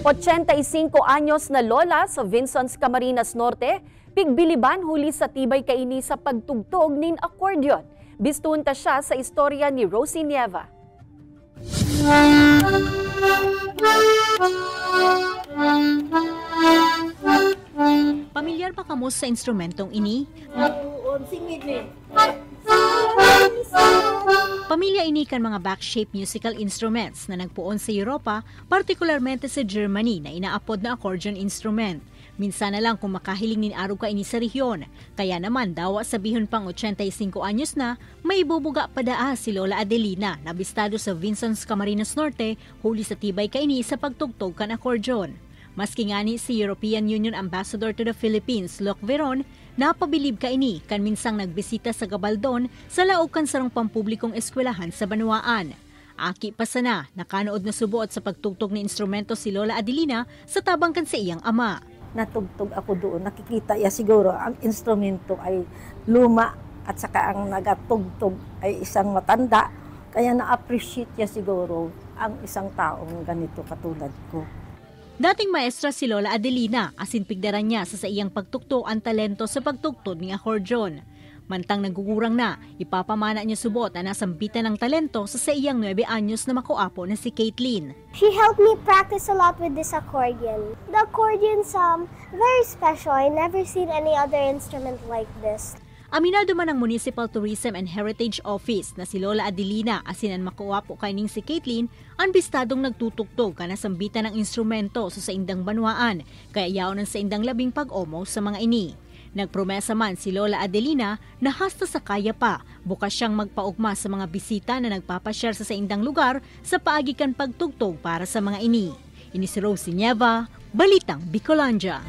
85 anyos na lola sa Vincent's Camarines Norte, pigbiliban huli sa tibay kaini sa pagtugtog nin accordion. Bistunta siya sa istorya ni Rosie Nieva. Pamilyar pa kamo sa instrumentong ini? Pamilya ini kan mga back-shaped musical instruments na nagpuon sa Europa, partikularmente sa Germany na inaapod na accordion instrument. Minsan na lang kung makahiling nin araw ka ini sa rehiyon. Kaya naman dawa sabihon pang 85 anyos na, may ibubuga pa daa si Lola Adelina na bistado sa Vincent's Camarines Norte huli sa tibay kaini sa pagtugtog kan accordion. Maski nga ni si European Union Ambassador to the Philippines, Locke Veron, napabilib kaini kan minsang nagbisita sa Gabaldon sa laog kan sarong pampublikong eskwelahan sa Banwaan. Aki pa sana, nakanood na subuot sa pagtugtog ni instrumento si Lola Adelina sa tabang kan sa iyang ama. Natugtog ako doon, nakikita ya siguro ang instrumento ay luma at saka ang nagatugtog ay isang matanda. Kaya na-appreciate ya siguro ang isang taong ganito katulad ko. Dating maestra si Lola Adelina, asin pigdaran niya sa iyang pagtugtog ang talento sa pagtugtog ng accordion. Mantang nagugurang na, ipapamana niya subot na nasambitan ng talento sa iyang 9 anyos na makuapo na si Caitlin. She helped me practice a lot with this accordion. The accordion's very special. I never seen any other instrument like this. Aminado man ang Municipal Tourism and Heritage Office na si Lola Adelina asinan makuwapo kaining si Caitlin ang bistadong nagtutugtog ka na sambitan ng instrumento sa indang Banwaan kaya yaonan sa indang labing pag-omo sa mga ini. Nagpromesa man si Lola Adelina na hasta sa kaya pa, bukas siyang magpaugma sa mga bisita na nagpapasyar sa indang lugar sa paagikan pagtugtog para sa mga ini. Ini si Rosie Nieva, Balitang Bicolandia.